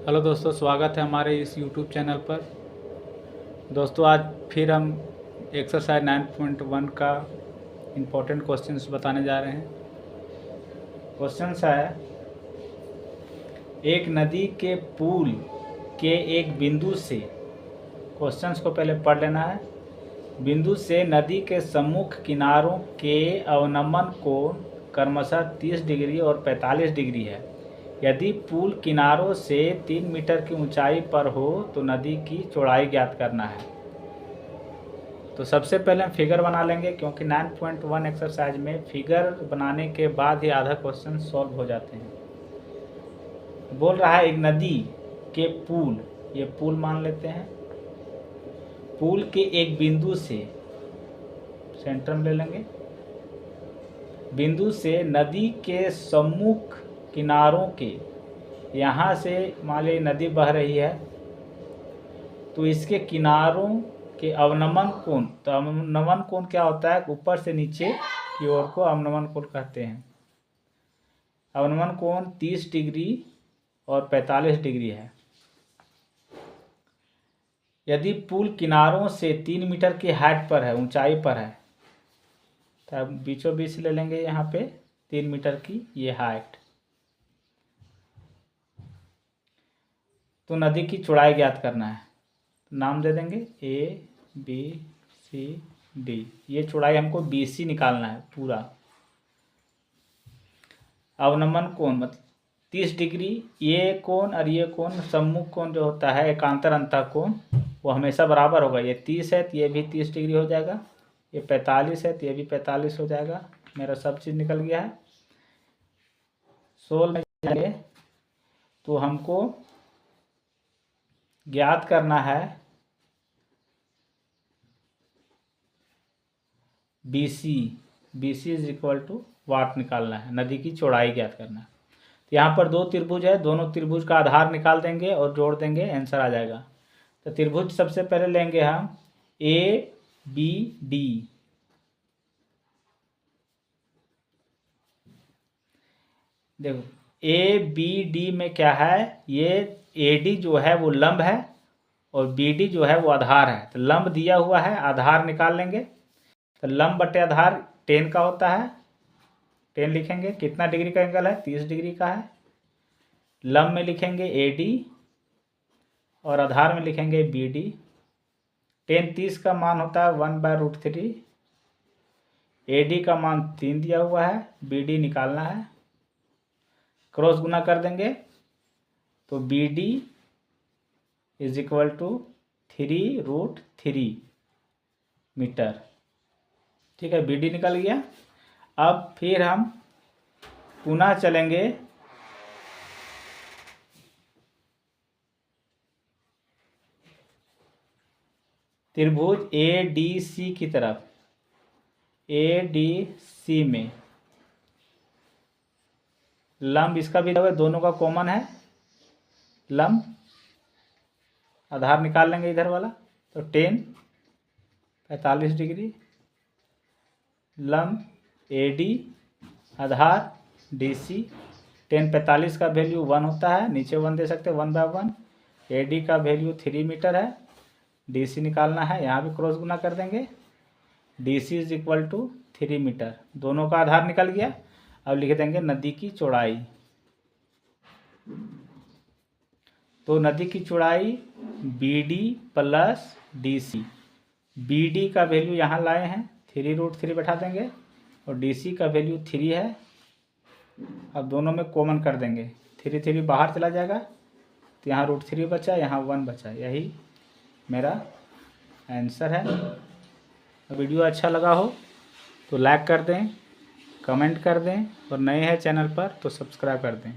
Hello दोस्तों, स्वागत है हमारे इस यूट्यूब चैनल पर। दोस्तों, आज फिर हम एक्सरसाइज 9.1 का इम्पोर्टेंट क्वेश्चंस बताने जा रहे हैं। क्वेश्चंस है, एक नदी के पुल के एक बिंदु से, क्वेश्चंस को पहले पढ़ लेना है। बिंदु से नदी के सम्मुख किनारों के अवनमन कोण क्रमशः 30 डिग्री और 45 डिग्री है। यदि पुल किनारों से 3 मीटर की ऊंचाई पर हो तो नदी की चौड़ाई ज्ञात करना है। तो सबसे पहले हम फिगर बना लेंगे, क्योंकि 9.1 एक्सरसाइज में फिगर बनाने के बाद ही आधा क्वेश्चन सॉल्व हो जाते हैं। बोल रहा है एक नदी के पुल, ये पुल मान लेते हैं, पुल के एक बिंदु से, सेंटर में ले लेंगे, बिंदु से नदी के सम्मुख किनारों के, यहाँ से मान लीजिए नदी बह रही है तो इसके किनारों के अवनमन कोण, तो अवनमन कोण क्या होता है, ऊपर से नीचे की ओर को अवनमन कोण कहते हैं। अवनमन कोण 30 डिग्री और 45 डिग्री है। यदि पुल किनारों से 3 मीटर की हाइट पर है, ऊंचाई पर है, तो अब बीचों बीच ले लेंगे यहाँ पे 3 मीटर की ये हाइट, तो नदी की चौड़ाई ज्ञात करना है। नाम दे देंगे ABCD। ये चौड़ाई हमको BC निकालना है पूरा। अवनमन कोण मतलब 30 डिग्री, ये कोण और ये कोण, सम्मुख कोण जो होता है एकांतर अंतः कोण, वो हमेशा बराबर होगा। ये 30 है तो ये भी 30 डिग्री हो जाएगा, ये 45 है तो ये भी 45 हो जाएगा। मेरा सब चीज़ निकल गया है। सोल्व में जाएंगे तो हमको ज्ञात करना है BC इज इक्वल टू वाट निकालना है, नदी की चौड़ाई ज्ञात करना है। तो यहाँ पर दो त्रिभुज है, दोनों त्रिभुज का आधार निकाल देंगे और जोड़ देंगे, आंसर आ जाएगा। तो त्रिभुज सबसे पहले लेंगे हम ABD। देखो ABD में क्या है, ये AD जो है वो लंब है और BD जो है वो आधार है। तो लंब दिया हुआ है, आधार निकाल लेंगे। तो लंब बटे आधार 10 का होता है, 10 लिखेंगे। कितना डिग्री का एंगल है, 30 डिग्री का है। लंब में लिखेंगे AD और आधार में लिखेंगे BD। 10 30 का मान होता है 1/√3। AD का मान 3 दिया हुआ है, BD निकालना है। क्रॉस गुना कर देंगे तो BD is equal to 3√3 metre. ठीक है, BD निकल गया। अब फिर हम पुनः चलेंगे त्रिभुज ADC की तरफ। ADC में लंब इसका भी दोनों का कॉमन है, लंब आधार निकाल लेंगे इधर वाला। तो 10 45 डिग्री, लंब AD, आधार DC। 10 45 का वैल्यू 1 होता है, नीचे 1 दे सकते हैं, 1/1। AD का वैल्यू 3 मीटर है, DC निकालना है, यहाँ भी क्रॉस गुना कर देंगे। DC is equal to 3 metre, दोनों का आधार निकल गया। अब लिख देंगे नदी की चौड़ाई। तो नदी की चौड़ाई BD प्लस DC। BD का वैल्यू यहाँ लाए हैं, 3√3 बैठा देंगे, और DC का वैल्यू 3 है। अब दोनों में कॉमन कर देंगे, 3 3 बाहर चला जाएगा, तो यहाँ √3 बचा, यहाँ 1 बचा। यही मेरा आंसर है। वीडियो अच्छा लगा हो तो लाइक कर दें, कमेंट कर दें, और नए हैं चैनल पर तो सब्सक्राइब कर दें।